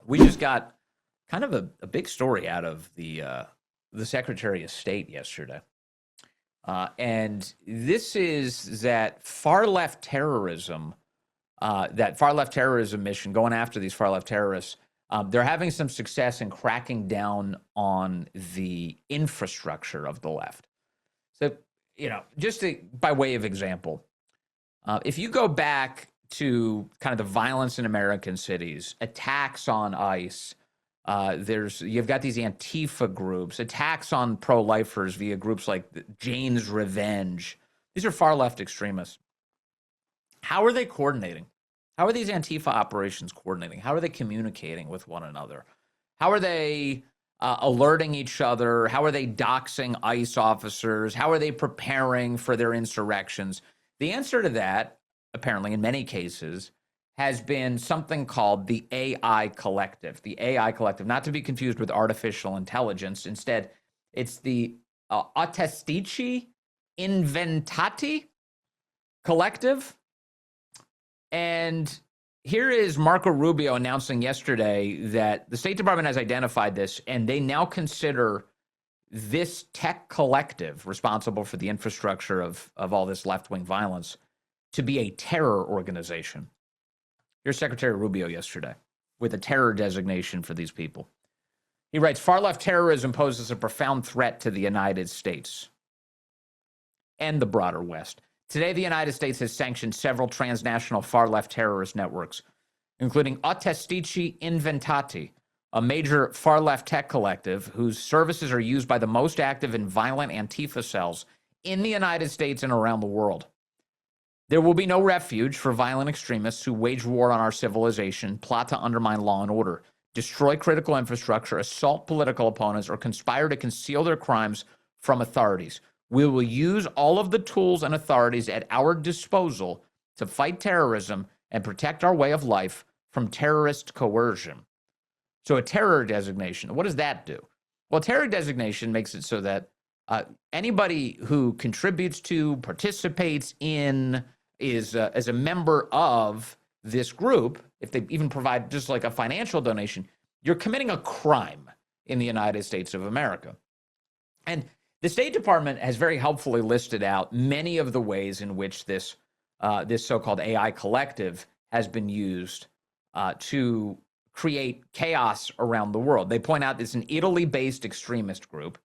We just got kind of a big story out of the Secretary of State yesterday. And this is that far left terrorism, mission going after these far left terrorists. They're having some success in cracking down on the infrastructure of the left. So, by way of example, if you go back to kind of the violence in American cities, attacks on ICE, you've got these Antifa groups, attacks on pro-lifers via groups like Jane's Revenge. These are far left extremists. How are they coordinating? How are these Antifa operations coordinating? How are they communicating with one another? How are they alerting each other? How are they doxing ICE officers? How are they preparing for their insurrections? The answer to that, apparently in many cases, has been something called the AI collective. The AI collective, not to be confused with artificial intelligence. Instead, it's the Autentici Inventati collective. And here is Marco Rubio announcing yesterday that the State Department has identified this, and they now consider this tech collective responsible for the infrastructure of all this left-wing violence to be a terror organization. Here's Secretary Rubio yesterday with a terror designation for these people. He writes, far-left terrorism poses a profound threat to the United States and the broader West. Today, the United States has sanctioned several transnational far-left terrorist networks, including Autentici Inventati, a major far-left tech collective whose services are used by the most active and violent Antifa cells in the United States and around the world. There will be no refuge for violent extremists who wage war on our civilization, plot to undermine law and order, destroy critical infrastructure, assault political opponents, or conspire to conceal their crimes from authorities. We will use all of the tools and authorities at our disposal to fight terrorism and protect our way of life from terrorist coercion. So a terror designation, what does that do? Well, terror designation makes it so that anybody who contributes to, participates in, is as a member of this group, if they even provide just like a financial donation, you're committing a crime in the United States of America. And the State Department has very helpfully listed out many of the ways in which this so-called AI collective has been used to create chaos around the world. They point out it's an Italy-based extremist group.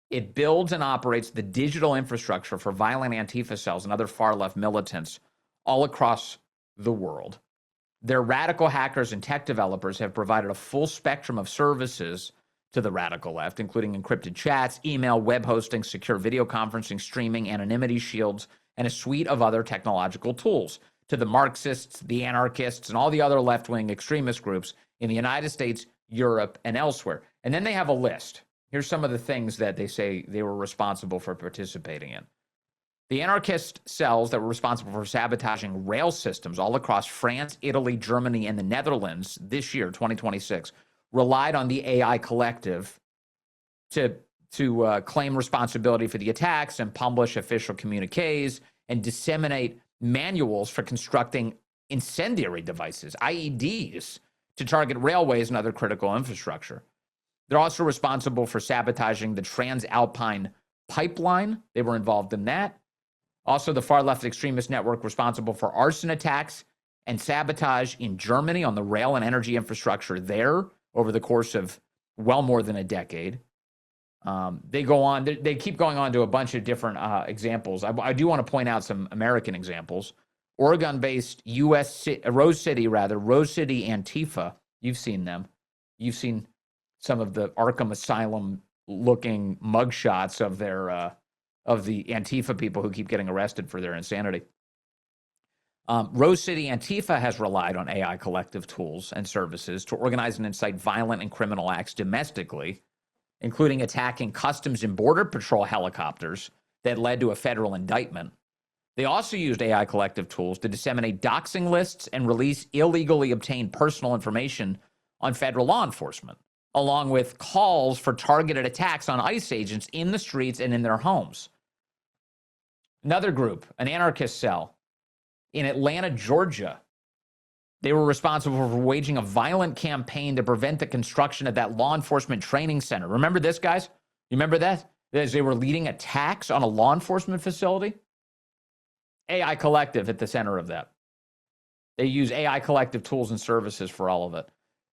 It builds and operates the digital infrastructure for violent Antifa cells and other far-left militants all across the world. Their radical hackers and tech developers have provided a full spectrum of services to the radical left, including encrypted chats, email, web hosting, secure video conferencing, streaming, anonymity shields, and a suite of other technological tools to the Marxists, the anarchists, and all the other left-wing extremist groups in the United States, Europe, and elsewhere. And then they have a list. Here's some of the things that they say they were responsible for participating in. The anarchist cells that were responsible for sabotaging rail systems all across France, Italy, Germany, and the Netherlands this year, 2026, relied on the AI collective to claim responsibility for the attacks and publish official communiques and disseminate manuals for constructing incendiary devices, IEDs, to target railways and other critical infrastructure. They're also responsible for sabotaging the Transalpine pipeline. They were involved in that. Also, the far-left extremist network responsible for arson attacks and sabotage in Germany on the rail and energy infrastructure there over the course of well more than a decade. They keep going on to a bunch of different examples. I do want to point out some American examples. Oregon-based Rose City Antifa. You've seen them. You've seen some of the Arkham Asylum-looking mugshots of the Antifa people who keep getting arrested for their insanity. Rose City Antifa has relied on AI collective tools and services to organize and incite violent and criminal acts domestically, including attacking Customs and Border Patrol helicopters that led to a federal indictment. They also used AI collective tools to disseminate doxing lists and release illegally obtained personal information on federal law enforcement, along with calls for targeted attacks on ICE agents in the streets and in their homes. Another group, an anarchist cell in Atlanta, Georgia, They were responsible for waging a violent campaign to prevent the construction of that law enforcement training center. Remember this, guys? You remember that? As they were leading attacks on a law enforcement facility? AI Collective at the center of that. They use AI Collective tools and services for all of it.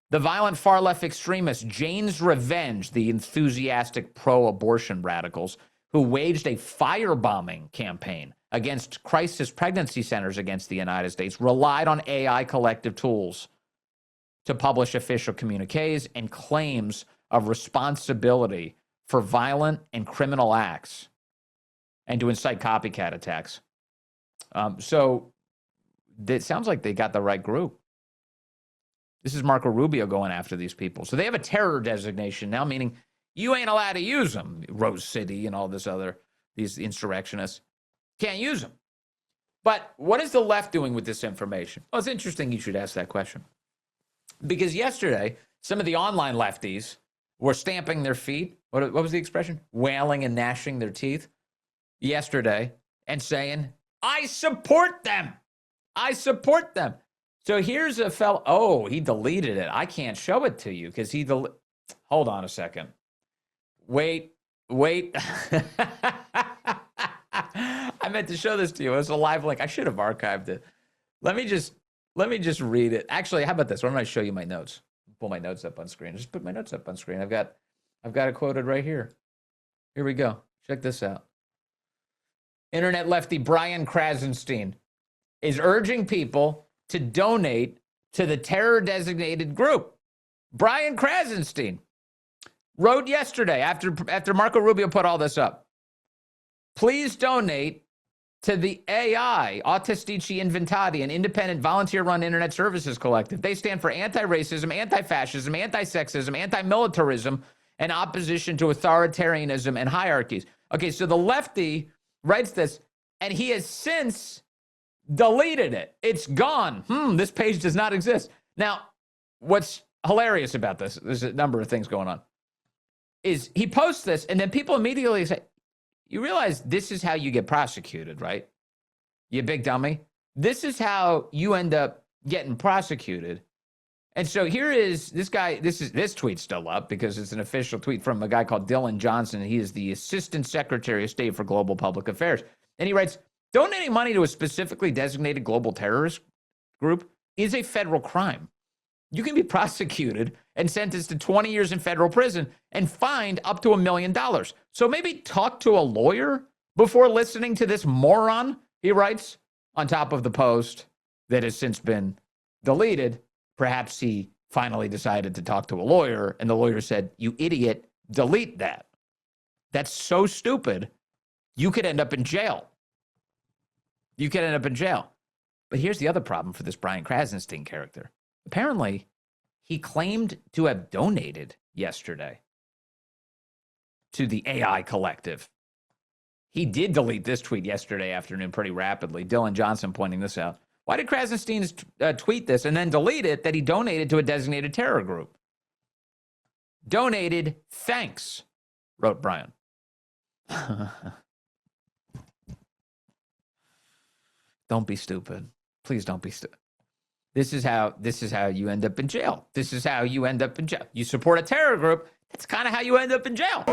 The violent far-left extremist Jane's Revenge, the enthusiastic pro-abortion radicals who waged a firebombing campaign against crisis pregnancy centers against the United States, relied on AI Collective tools to publish official communiques and claims of responsibility for violent and criminal acts and to incite copycat attacks. So it sounds like they got the right group. This is Marco Rubio going after these people. So they have a terror designation now, meaning you ain't allowed to use them. Rose City and all this other, these insurrectionists can't use them. But what is the left doing with this information? Well, it's interesting you should ask that question. Because yesterday, some of the online lefties were stamping their feet. What was the expression? Wailing and gnashing their teeth yesterday and saying, I support them. I support them. So here's a fellow. Oh, he deleted it. I can't show it to you because hold on a second. Wait. I meant to show this to you. It was a live link. I should have archived it. Let me just read it. Actually, how about this? Why don't I show you my notes? Pull my notes up on screen. Just put my notes up on screen. I've got it quoted right here. Here we go. Check this out. Internet lefty Brian Krasenstein is urging people to donate to the terror-designated group. Brian Krasenstein wrote yesterday after Marco Rubio put all this up. Please donate to the AI, Autistici Inventati, an independent volunteer-run internet services collective. They stand for anti-racism, anti-fascism, anti-sexism, anti-militarism, and opposition to authoritarianism and hierarchies. Okay, so the lefty writes this, and he has since deleted it. It's gone. This page does not exist. Now, what's hilarious about this, there's a number of things going on, is he posts this, and then people immediately say, you realize this is how you get prosecuted, right? You big dummy. This is how you end up getting prosecuted. And so here is this guy, this tweet's still up because it's an official tweet from a guy called Dylan Johnson. He is the Assistant Secretary of State for Global Public Affairs. And he writes, donating money to a specifically designated global terrorist group is a federal crime. You can be prosecuted and sentenced to 20 years in federal prison and fined up to $1 million. So maybe talk to a lawyer before listening to this moron, he writes, on top of the post that has since been deleted. Perhaps he finally decided to talk to a lawyer, and the lawyer said, you idiot, delete that. That's so stupid. You could end up in jail. You could end up in jail. But here's the other problem for this Brian Krasenstein character. Apparently, he claimed to have donated yesterday to the AI Collective. He did delete this tweet yesterday afternoon pretty rapidly. Dylan Johnson pointing this out. Why did Krasenstein tweet this and then delete it that he donated to a designated terror group? Donated, thanks, wrote Brian. Don't be stupid. Please don't be stupid. This is how you end up in jail. This is how you end up in jail. You support a terror group, that's kind of how you end up in jail.